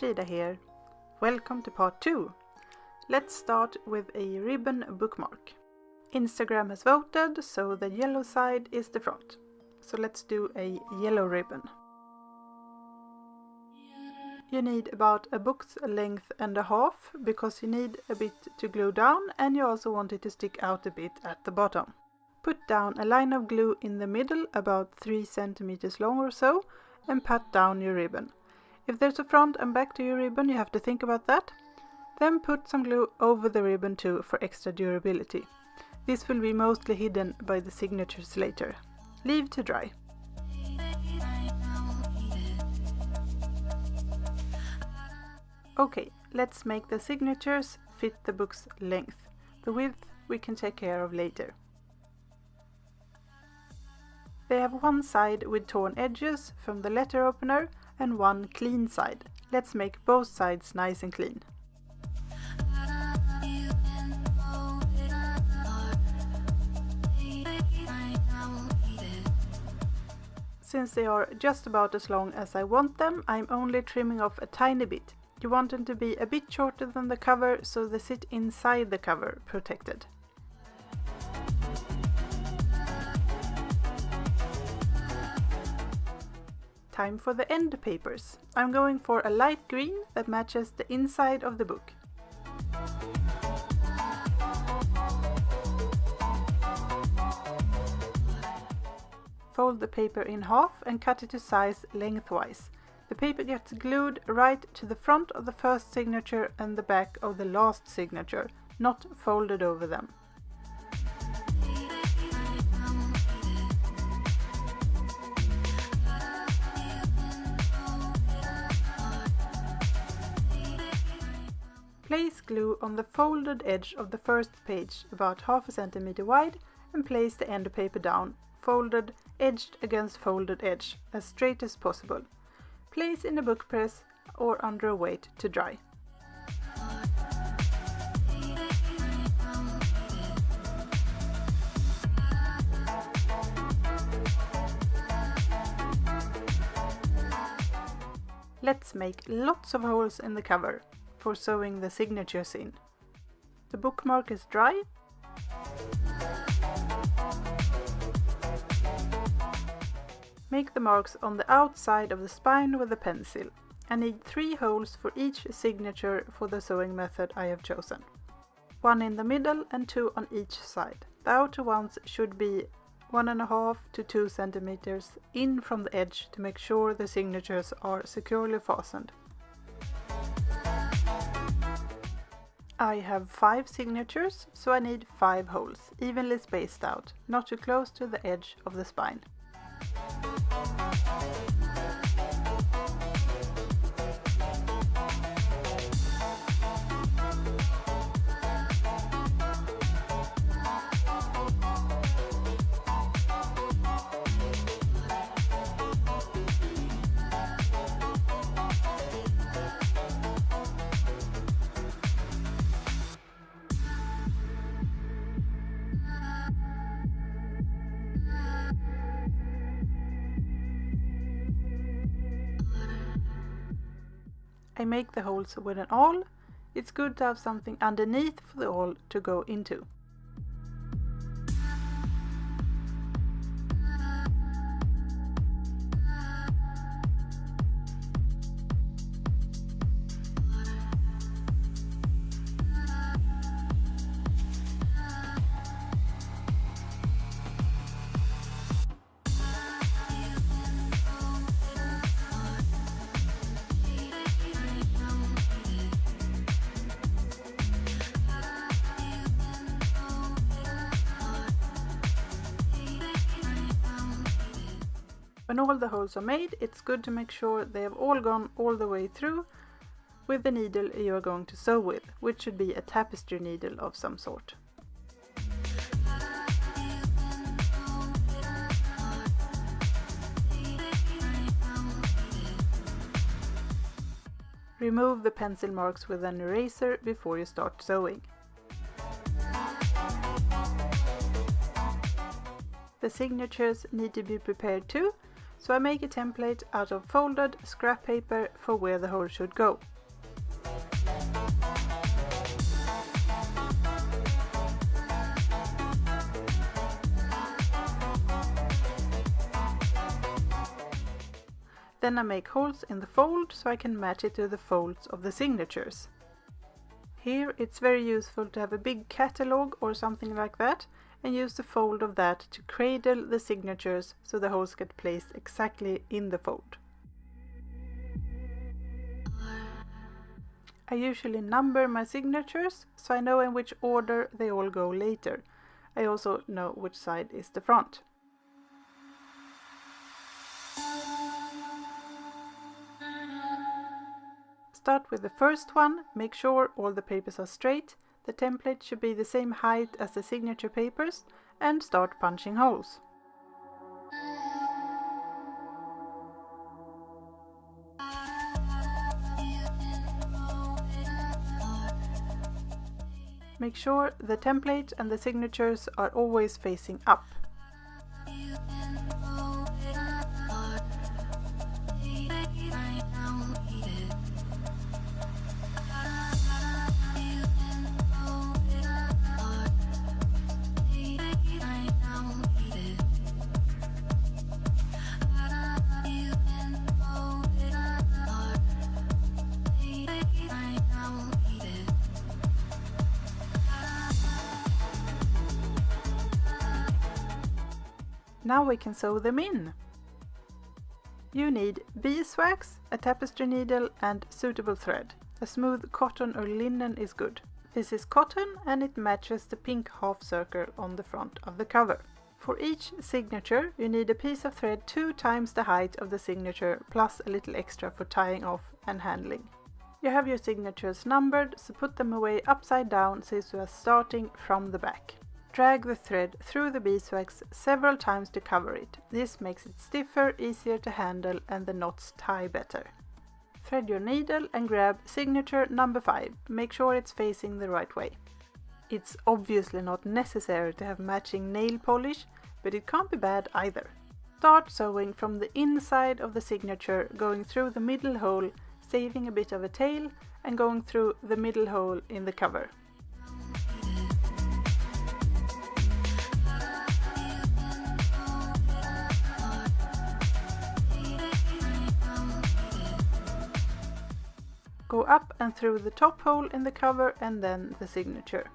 Frida here. Welcome to part 2. Let's start with a ribbon bookmark. Instagram has voted, so the yellow side is the front. So let's do a yellow ribbon. You need about a book's length and a half, because you need a bit to glue down and you also want it to stick out a bit at the bottom. Put down a line of glue in the middle, about 3 centimeters long or so, and pat down your ribbon. If there's a front and back to your ribbon, you have to think about that. Then put some glue over the ribbon too for extra durability. This will be mostly hidden by the signatures later. Leave to dry. Okay, let's make the signatures fit the book's length. The width we can take care of later. They have one side with torn edges from the letter opener and one clean side. Let's make both sides nice and clean. Since they are just about as long as I want them, I'm only trimming off a tiny bit. You want them to be a bit shorter than the cover, so they sit inside the cover, protected. Time for the end papers. I'm going for a light green that matches the inside of the book. Fold the paper in half and cut it to size lengthwise. The paper gets glued right to the front of the first signature and the back of the last signature, not folded over them. Place glue on the folded edge of the first page, about half a centimeter wide, and place the end paper down, folded, edged against folded edge, as straight as possible. Place in a book press or under a weight to dry. Let's make lots of holes in the cover for sewing the signatures in. The bookmark is dry. Make the marks on the outside of the spine with a pencil. I need 3 holes for each signature for the sewing method I have chosen. 1 in the middle and 2 on each side. The outer ones should be 1.5 to 2 centimeters in from the edge to make sure the signatures are securely fastened. I have 5 signatures, so I need 5 holes, evenly spaced out, not too close to the edge of the spine. I make the holes with an awl. It's good to have something underneath for the awl to go into. When all the holes are made, it's good to make sure they have all gone all the way through with the needle you are going to sew with, which should be a tapestry needle of some sort. Remove the pencil marks with an eraser before you start sewing. The signatures need to be prepared too, so I make a template out of folded scrap paper for where the hole should go. Then I make holes in the fold so I can match it to the folds of the signatures. Here it's very useful to have a big catalogue or something like that, and use the fold of that to cradle the signatures so the holes get placed exactly in the fold. I usually number my signatures so I know in which order they all go later. I also know which side is the front. Start with the first one, make sure all the papers are straight, the template should be the same height as the signature papers, and start punching holes. Make sure the template and the signatures are always facing up. Now we can sew them in. You need beeswax, a tapestry needle and suitable thread. A smooth cotton or linen is good. This is cotton and it matches the pink half circle on the front of the cover. For each signature you need a piece of thread 2 times the height of the signature plus a little extra for tying off and handling. You have your signatures numbered, so put them away upside down since we are starting from the back. Drag the thread through the beeswax several times to cover it. This makes it stiffer, easier to handle and the knots tie better. Thread your needle and grab signature number 5. Make sure it's facing the right way. It's obviously not necessary to have matching nail polish, but it can't be bad either. Start sewing from the inside of the signature, going through the middle hole, saving a bit of a tail, and going through the middle hole in the cover. Go up and through the top hole in the cover and then the signature.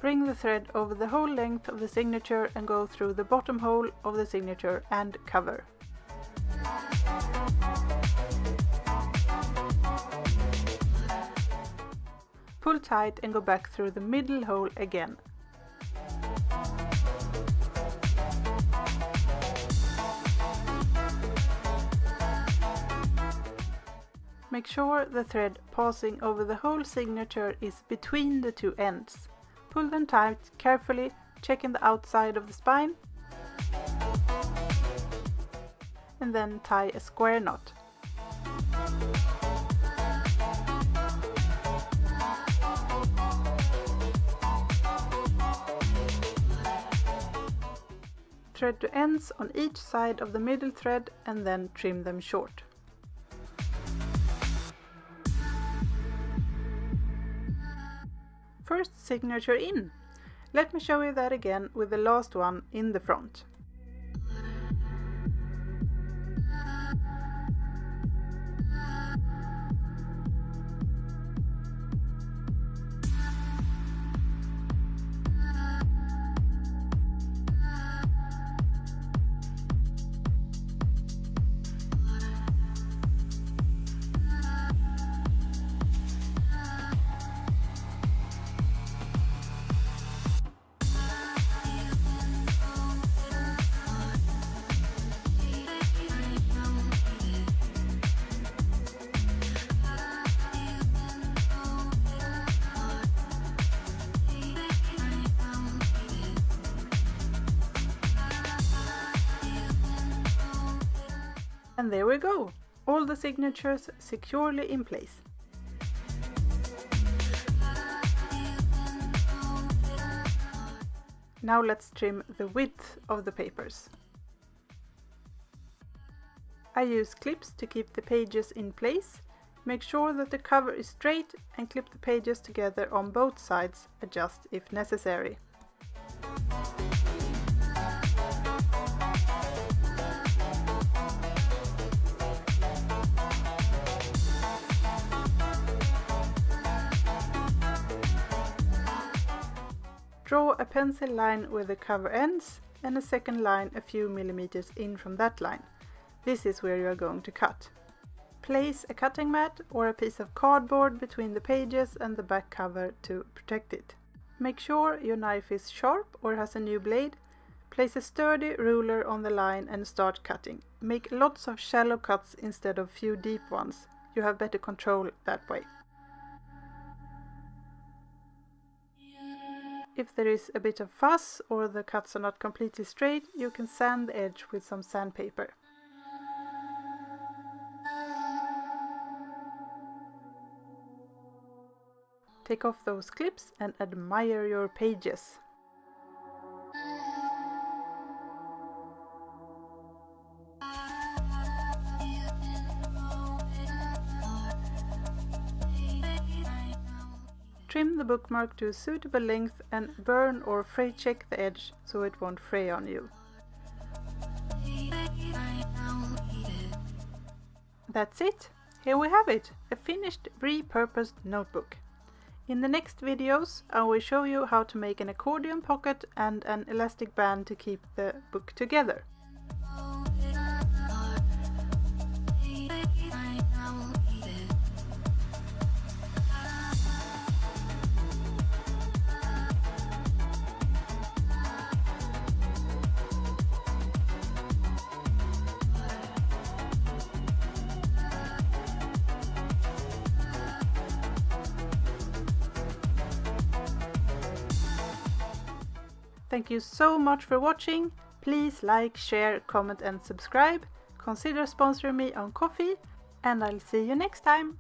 Bring the thread over the whole length of the signature and go through the bottom hole of the signature and cover. Pull tight and go back through the middle hole again. Make sure the thread passing over the whole signature is between the 2 ends. Pull them tight carefully, checking the outside of the spine, and then tie a square knot. Thread to ends on each side of the middle thread and then trim them short. First signature in. Let me show you that again with the last one in the front. And there we go, all the signatures securely in place. Now let's trim the width of the papers. I use clips to keep the pages in place. Make sure that the cover is straight and clip the pages together on both sides, adjust if necessary. Draw a pencil line where the cover ends and a second line a few millimeters in from that line. This is where you are going to cut. Place a cutting mat or a piece of cardboard between the pages and the back cover to protect it. Make sure your knife is sharp or has a new blade. Place a sturdy ruler on the line and start cutting. Make lots of shallow cuts instead of few deep ones. You have better control that way. If there is a bit of fuzz or the cuts are not completely straight, you can sand the edge with some sandpaper. Take off those clips and admire your pages. Trim the bookmark to a suitable length and burn or fray check the edge so it won't fray on you. That's it! Here we have it! A finished repurposed notebook. In the next videos I will show you how to make an accordion pocket and an elastic band to keep the book together. Thank you so much for watching. Please like, share, comment and subscribe. Consider sponsoring me on Ko-fi, and I'll see you next time.